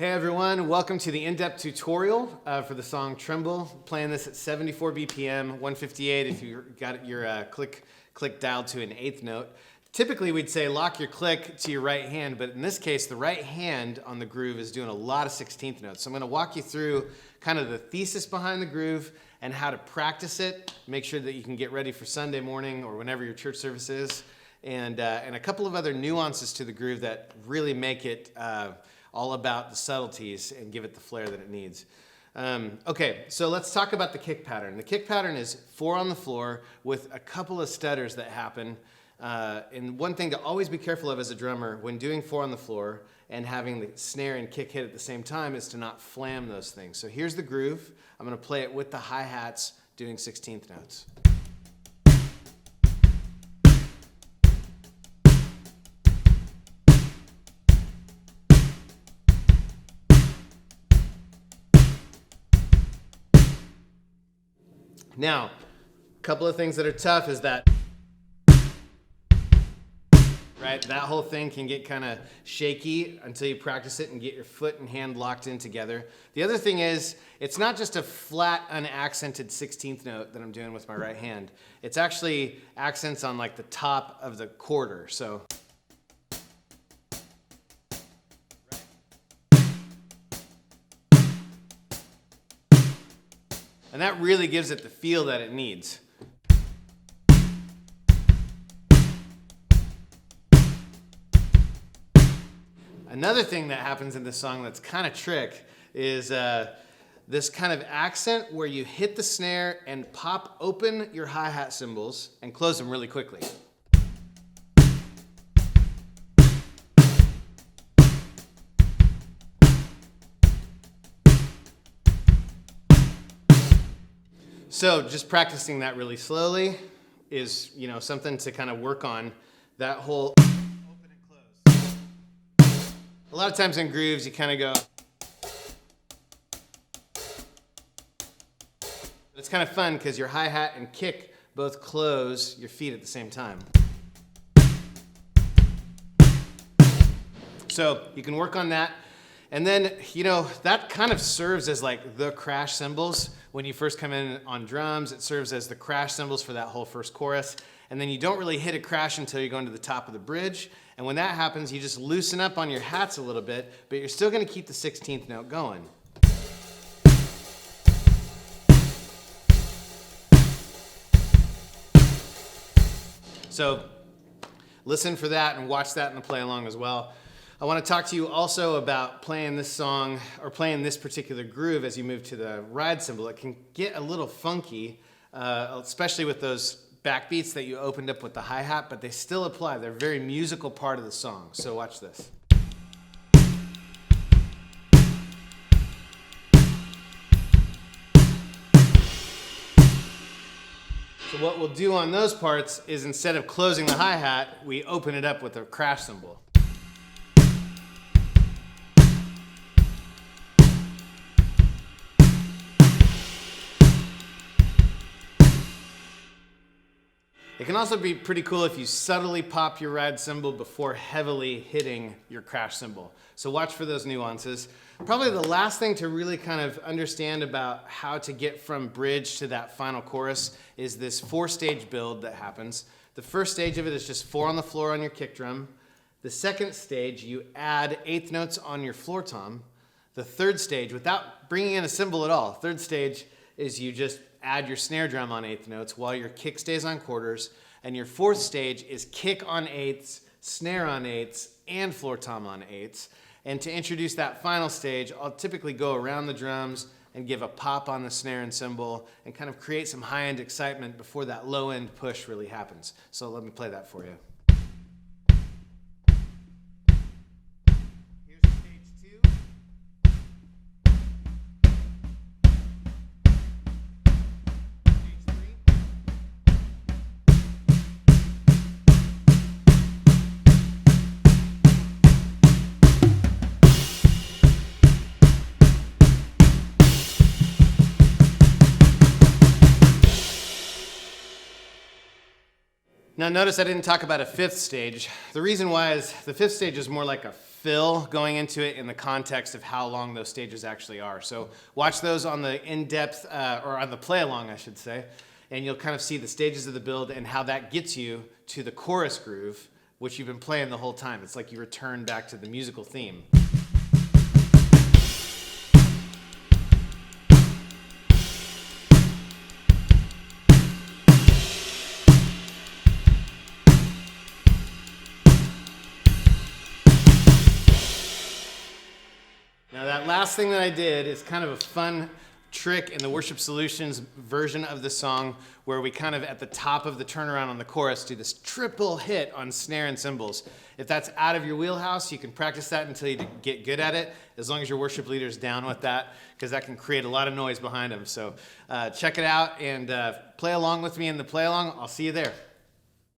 Hey everyone, welcome to the in-depth tutorial for the song Tremble. Playing this at 74 BPM, 158 if you got your click dialed to an eighth note. Typically we'd say lock your click to your right hand, but in this case the right hand on the groove is doing a lot of 16th notes. So I'm going to walk you through kind of the thesis behind the groove and how to practice it, make sure that you can get ready for Sunday morning or whenever your church service is, and a couple of other nuances to the groove that really make it all about the subtleties and give it the flair that it needs. Okay, so let's talk about the kick pattern. The kick pattern is 4 on the floor with a couple of stutters that happen. And one thing to always be careful of as a drummer when doing 4 on the floor and having the snare and kick hit at the same time is to not flam those things. So here's the groove. I'm going to play it with the hi-hats doing 16th notes. Now, a couple of things that are tough is that, right, that whole thing can get kind of shaky until you practice it and get your foot and hand locked in together. The other thing is, it's not just a flat, unaccented 16th note that I'm doing with my right hand. It's actually accents on like the top of the quarter, so. And that really gives it the feel that it needs. Another thing that happens in this song that's kind of trick is this kind of accent where you hit the snare and pop open your hi-hat cymbals and close them really quickly. So just practicing that really slowly is, something to kind of work on. That whole open and close. A lot of times in grooves, you kind of go. It's kind of fun because your hi-hat and kick both close your feet at the same time. So you can work on that. And then, that kind of serves as like the crash cymbals. When you first come in on drums, it serves as the crash cymbals for that whole first chorus. And then you don't really hit a crash until you go into the top of the bridge. And when that happens, you just loosen up on your hats a little bit, but you're still going to keep the 16th note going. So listen for that and watch that in the play along as well. I want to talk to you also about playing this song or playing this particular groove as you move to the ride cymbal. It can get a little funky, especially with those backbeats that you opened up with the hi-hat, but they still apply. They're a very musical part of the song. So watch this. So what we'll do on those parts is instead of closing the hi-hat, we open it up with a crash cymbal. It can also be pretty cool if you subtly pop your ride cymbal before heavily hitting your crash cymbal. So watch for those nuances. Probably the last thing to really kind of understand about how to get from bridge to that final chorus is this 4-stage build that happens. The first stage of it is just 4 on the floor on your kick drum. The second stage, you add eighth notes on your floor tom. The third stage, without bringing in a cymbal at all, third stage is you just add your snare drum on eighth notes while your kick stays on quarters, and your fourth stage is kick on eighths, snare on eighths, and floor tom on eighths. And to introduce that final stage, I'll typically go around the drums and give a pop on the snare and cymbal and kind of create some high-end excitement before that low-end push really happens. So let me play that for you. Now notice I didn't talk about a fifth stage. The reason why is the fifth stage is more like a fill going into it in the context of how long those stages actually are. So watch those on the in-depth, or on the play-along, I should say, and you'll kind of see the stages of the build and how that gets you to the chorus groove, which you've been playing the whole time. It's like you return back to the musical theme. Now that last thing that I did is kind of a fun trick in the Worship Solutions version of the song, where we kind of at the top of the turnaround on the chorus do this triple hit on snare and cymbals. If that's out of your wheelhouse, you can practice that until you get good at it, as long as your worship leader's down with that, because that can create a lot of noise behind them. So check it out and play along with me in the play along. I'll see you there.